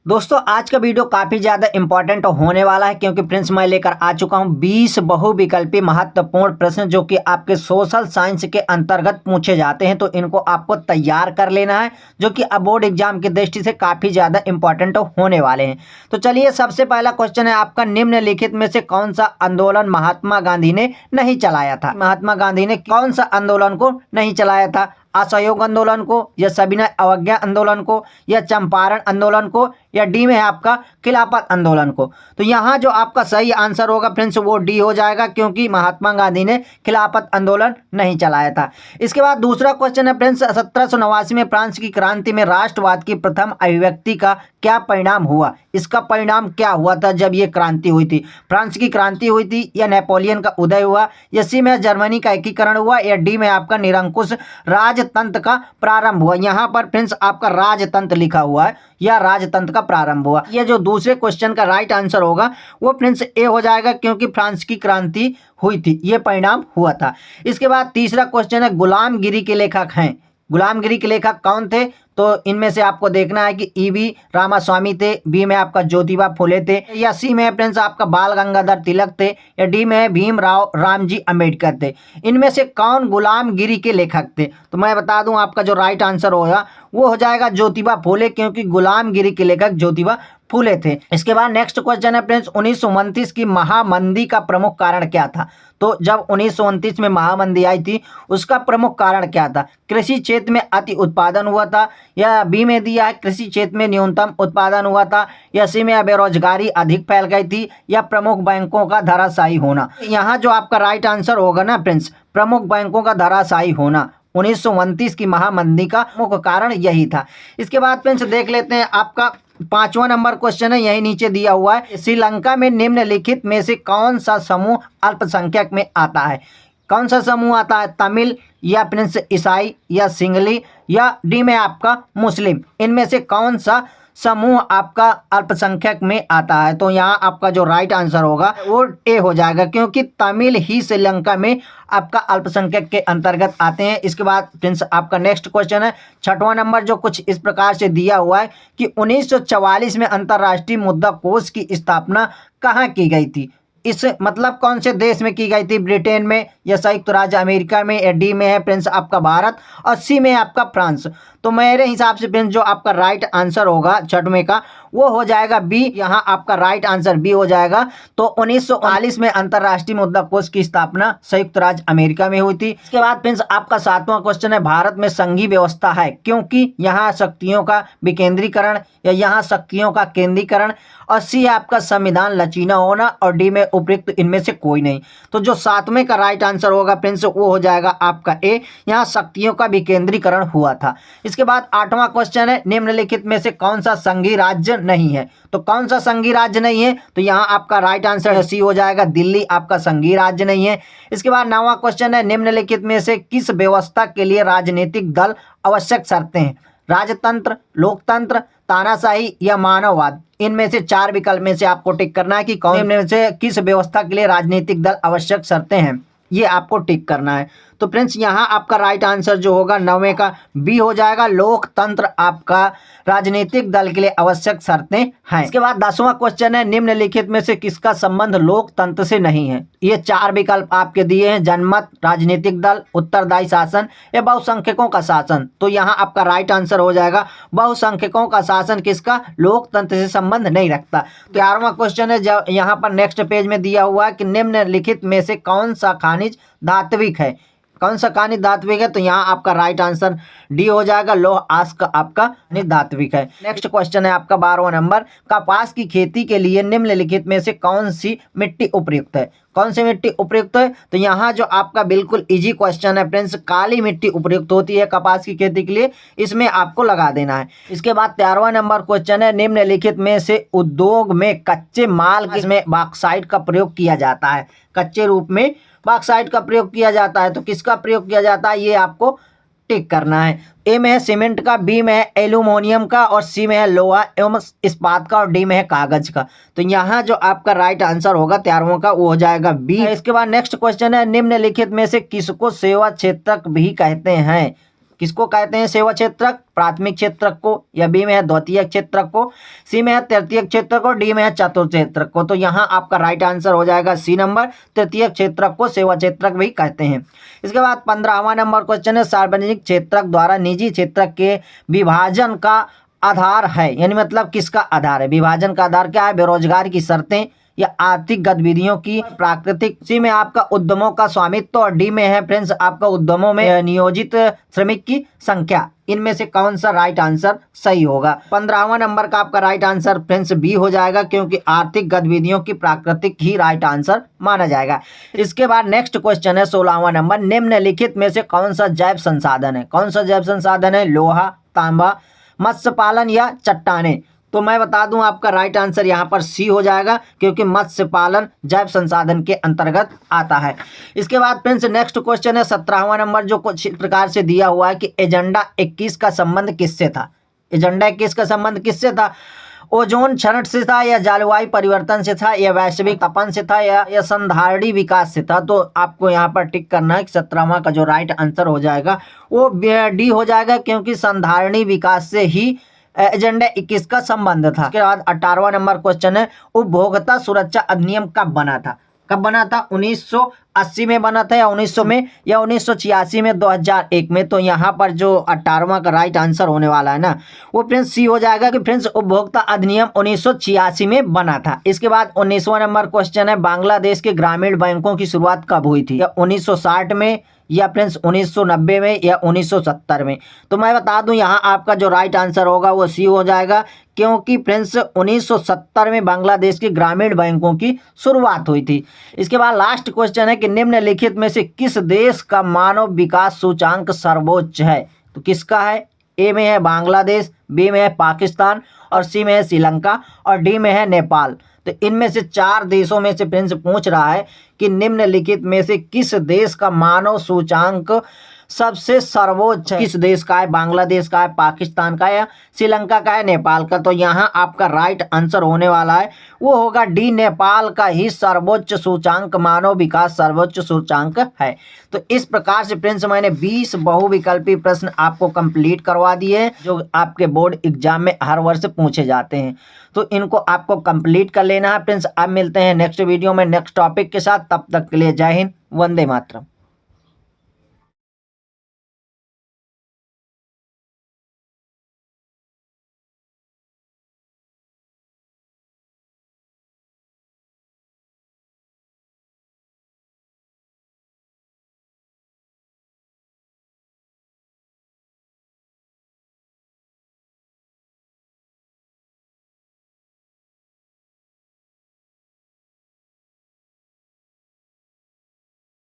दोस्तों आज का वीडियो काफ़ी ज़्यादा इंपॉर्टेंट होने वाला है क्योंकि फ्रेंड्स मैं लेकर आ चुका हूं 20 बहुविकल्पी महत्वपूर्ण प्रश्न जो कि आपके सोशल साइंस के अंतर्गत पूछे जाते हैं। तो इनको आपको तैयार कर लेना है जो कि अब बोर्ड एग्जाम की दृष्टि से काफ़ी ज़्यादा इंपॉर्टेंट होने वाले हैं। तो चलिए सबसे पहला क्वेश्चन है आपका, निम्नलिखित में से कौन सा आंदोलन महात्मा गांधी ने नहीं चलाया था। महात्मा गांधी ने कौन सा आंदोलन को नहीं चलाया था? असहयोग आंदोलन को, या सविनय अवज्ञा आंदोलन को, या चंपारण आंदोलन को, या डी में है आपका खिलाफत आंदोलन को। तो यहाँ जो आपका सही आंसर होगा फ्रेंड्स वो डी हो जाएगा क्योंकि महात्मा गांधी ने खिलाफत आंदोलन नहीं चलाया था। इसके बाद दूसरा क्वेश्चन है फ्रेंड्स, 1789 में फ्रांस की क्रांति में राष्ट्रवाद की प्रथम अभिव्यक्ति का क्या परिणाम हुआ? इसका परिणाम क्या हुआ था जब ये क्रांति हुई थी? फ्रांस की क्रांति हुई थी, या नेपोलियन का उदय हुआ, या सी में जर्मनी का एकीकरण हुआ, या डी में आपका निरंकुश राजतंत्र का प्रारंभ हुआ? यहाँ पर फ्रेंड्स आपका राजतंत्र लिखा हुआ है या राजतंत्र का प्रारंभ हुआ। ये जो दूसरे क्वेश्चन का राइट आंसर होगा वो फ्रेंड्स ए हो जाएगा क्योंकि फ्रांस की क्रांति हुई थी, ये परिणाम हुआ था। इसके बाद तीसरा क्वेश्चन है, गुलामगिरी के लेखक हैं। गुलामगिरी के लेखक कौन थे? तो इनमें से आपको देखना है कि ईवी रामास्वामी थे, बी में आपका ज्योतिबा फुले थे, या सी में फ्रेंड्स आपका बाल गंगाधर तिलक थे, या डी में भीमराव रामजी अंबेडकर थे। इनमें से कौन गुलामगिरी के लेखक थे? तो मैं बता दूं आपका जो राइट आंसर होगा वो हो जाएगा ज्योतिबा फुले क्योंकि गुलामगिरी के लेखक ज्योतिबा फुले थे। इसके बाद नेक्स्ट क्वेश्चन है फ्रेंड्स, 1929 की महामंदी का प्रमुख कारण क्या था? तो जब 1929 में महामंदी आई थी उसका प्रमुख कारण क्या था? कृषि क्षेत्र में अति उत्पादन हुआ था, या बी में दिया है कृषि क्षेत्र में न्यूनतम उत्पादन हुआ था, या सी में बेरोजगारी अधिक फैल गई थी, या प्रमुख बैंकों का धराशायी होना? यहाँ जो आपका राइट आंसर होगा ना फ्रेंड्स, प्रमुख बैंकों का धराशायी होना। 1929 की महामंदी का मुख्य कारण यही था। इसके बाद फ्रेंड्स देख लेते हैं आपका 5वां नंबर क्वेश्चन है, यही नीचे दिया हुआ है, श्रीलंका में निम्नलिखित में से कौन सा समूह अल्पसंख्यक में आता है? कौन सा समूह आता है? तमिल, या फ्रेंड्स ईसाई, या सिंगली, या डी में आपका मुस्लिम? इनमें से कौन सा समूह आपका अल्पसंख्यक में आता है? तो यहाँ आपका जो राइट आंसर होगा वो ए हो जाएगा क्योंकि तमिल ही श्रीलंका में आपका अल्पसंख्यक के अंतर्गत आते हैं। इसके बाद फ्रेंड्स आपका नेक्स्ट क्वेश्चन है 6वां नंबर, जो कुछ इस प्रकार से दिया हुआ है कि 1944 में अंतर्राष्ट्रीय मुद्रा कोष की स्थापना कहाँ की गई थी? इस मतलब कौन से देश में की गई थी? ब्रिटेन में, या संयुक्त राज्य अमेरिका में, या डी में है फ्रेंड्स आपका भारत, और सी में आपका फ्रांस? तो मेरे हिसाब से फ्रेंड्स जो आपका राइट आंसर होगा 6वें का वो हो जाएगा बी। यहाँ आपका राइट आंसर बी हो जाएगा। तो 1939 में अंतर्राष्ट्रीय मुद्रा कोष की स्थापना संयुक्त राज्य अमेरिका में हुई थी। इसके बाद फ्रेंड्स आपका 7वां क्वेश्चन है, भारत में संघीय व्यवस्था है क्योंकि यहाँ शक्तियों का विकेंद्रीकरण, या यहाँ शक्तियों का केंद्रीकरण, और सी आपका संविधान लचीला होना, और डी में उपयुक्त इनमें से कोई नहीं। तो जो 7वें का राइट आंसर होगा फ्रेंड्स वो हो जाएगा आपका ए, यहाँ शक्तियों का विकेंद्रीकरण हुआ था। इसके बाद 8वां क्वेश्चन है, निम्नलिखित में से कौन सा संघीय राज्य नहीं है? तो कौन सा संघीय राज्य नहीं है? तो यहाँ आपका राइट आंसर सी हो जाएगा, दिल्ली आपका संघीय राज्य नहीं है। इसके बाद 9वां क्वेश्चन है, निम्नलिखित में से किस व्यवस्था के लिए राजनीतिक दल आवश्यक शर्तें हैं? राजतंत्र, लोकतंत्र, तानाशाही, या मानववाद? इनमें से 4 विकल्प में से आपको टिक करना है कि कौन में से किस व्यवस्था के लिए राजनीतिक दल आवश्यक शर्तें हैं, ये आपको टिक करना है। तो फ्रेंड्स यहाँ आपका राइट आंसर जो होगा 9वें का बी हो जाएगा, लोकतंत्र आपका राजनीतिक दल के लिए आवश्यक शर्तें हैं। इसके बाद 10वां क्वेश्चन है, निम्नलिखित में से किसका संबंध लोकतंत्र से नहीं है? ये 4 विकल्प आपके दिए हैं, जनमत, राजनीतिक दल, उत्तरदायी शासन, या बहुसंख्यकों का शासन। तो यहाँ आपका राइट आंसर हो जाएगा बहुसंख्यकों का शासन किसका? लोकतंत्र से संबंध नहीं रखता। 11वां क्वेश्चन है, जब यहाँ पर नेक्स्ट पेज में दिया हुआ है कि निम्नलिखित में से कौन सा खनिज धात्विक है? कौन सा खनिज धात्विक है? तो यहाँ आपका राइट आंसर डी हो जाएगा, लौह आयस्क आपका खनिज धात्विक है। नेक्स्ट क्वेश्चन है आपका 12वां नंबर, कपास की खेती के लिए निम्नलिखित में से कौन सी मिट्टी उपयुक्त है? कौन सी मिट्टी उपयुक्त है? तो यहाँ जो आपका बिल्कुल इजी क्वेश्चन है फ्रेंड्स, काली मिट्टी उपयुक्त होती है कपास की खेती के लिए, इसमें आपको लगा देना है। इसके बाद 13वां नंबर क्वेश्चन है, निम्नलिखित में से उद्योग में कच्चे माल में बॉक्साइट का प्रयोग किया जाता है? कच्चे रूप में बॉक्साइट का प्रयोग किया जाता है, तो किसका प्रयोग किया जाता है ये आपको टिक करना है। ए में है सीमेंट का, बी में है एल्यूमिनियम का, और सी में है लोहा एवं इस्पात का, और डी में है कागज का। तो यहाँ जो आपका राइट आंसर होगा 13वां का वो हो जाएगा बी। इसके बाद नेक्स्ट क्वेश्चन है, निम्नलिखित में से किसको सेवा क्षेत्रक भी कहते हैं? किसको कहते हैं सेवा क्षेत्रक? प्राथमिक क्षेत्रक को। या बी में है द्वितीयक क्षेत्रक को, सी में है तृतीयक क्षेत्रक को, डी में है चतुर्थ क्षेत्रक को। तो यहाँ आपका राइट आंसर हो जाएगा सी नंबर, तृतीयक क्षेत्रक को सेवा क्षेत्रक भी कहते हैं। इसके बाद 15वां नंबर क्वेश्चन है, सार्वजनिक क्षेत्रक द्वारा निजी क्षेत्रक के विभाजन का आधार है, यानी मतलब किसका आधार है? विभाजन का आधार क्या है? बेरोजगार की शर्तें या आर्थिक गतिविधियों की प्राकृतिक। सी में आपका उद्यमों का स्वामित्व और डी में है फ्रेंड्स आपका उद्यमों में नियोजित श्रमिक की संख्या। इनमें से कौन सा राइट आंसर सही होगा? 15वां नंबर का आपका राइट आंसर फ्रेंड्स बी हो जाएगा, क्योंकि आर्थिक गतिविधियों की प्राकृतिक ही राइट आंसर माना जाएगा। इसके बाद नेक्स्ट क्वेश्चन है 16वां नंबर, निम्नलिखित में से कौन सा जैव संसाधन है? कौन सा जैव संसाधन है? लोहा, तांबा, मत्स्य पालन या चट्टाने? तो मैं बता दूं आपका राइट आंसर यहाँ पर सी हो जाएगा, क्योंकि मत्स्य पालन जैव संसाधन के अंतर्गत आता है। इसके बाद फ्रेंड्स नेक्स्ट क्वेश्चन है 17वां नंबर, जो कुछ इस प्रकार से दिया हुआ है कि एजेंडा 21 का संबंध किससे था? एजेंडा 21 का संबंध किससे था? ओजोन क्षरण से था, या जलवायु परिवर्तन से था, या वैश्विक तपन से था, या संधारणी विकास से था? तो आपको यहाँ पर टिक करना है कि 17वां का जो राइट आंसर हो जाएगा वो डी हो जाएगा, क्योंकि संधारणी विकास से ही एजेंडा 21 का संबंध था। इसके बाद 18वां नंबर क्वेश्चन है, उपभोक्ता सुरक्षा अधिनियम कब बना था? कब बना था? 1980 में बना था, या 1900 में, या 1986 में, 2001 में? तो यहाँ पर जो 18वां का राइट आंसर होने वाला है ना, वो फ्रेंड्स सी हो जाएगा कि फ्रेंड्स उपभोक्ता अधिनियम 1986 में बना था। इसके बाद 19वां नंबर क्वेश्चन है, बांग्लादेश के ग्रामीण बैंकों की शुरुआत कब हुई थी? या 1960 में, या फ्रेंड्स 1990 में, या 1970 में? तो मैं बता दूं यहाँ आपका जो राइट आंसर होगा वो सी हो जाएगा, क्योंकि फ्रेंड्स 1970 में बांग्लादेश के ग्रामीण बैंकों की शुरुआत हुई थी। इसके बाद लास्ट क्वेश्चन है कि निम्नलिखित में से किस देश का मानव विकास सूचांक सर्वोच्च है? तो किसका है? ए में है बांग्लादेश, बी में है पाकिस्तान, और सी में है श्रीलंका, और डी में है नेपाल। तो इनमें से 4 देशों में से फ्रेंड्स पूछ रहा है कि निम्नलिखित में से किस देश का मानव सूचांक सबसे सर्वोच्च है? किस देश का है? बांग्लादेश का है, पाकिस्तान का है, या श्रीलंका का है, नेपाल का? तो यहाँ आपका राइट आंसर होने वाला है वो होगा डी, नेपाल का ही सर्वोच्च सूचांक, मानव विकास सर्वोच्च सूचांक है। तो इस प्रकार से फ्रेंड्स मैंने 20 बहुविकल्पी प्रश्न आपको कंप्लीट करवा दिए हैं, जो आपके बोर्ड एग्जाम में हर वर्ष पूछे जाते हैं। तो इनको आपको कंप्लीट कर लेना है फ्रेंड्स। अब मिलते हैं नेक्स्ट वीडियो में नेक्स्ट टॉपिक के साथ, तब तक के लिए जय हिंद, वंदे मातरम।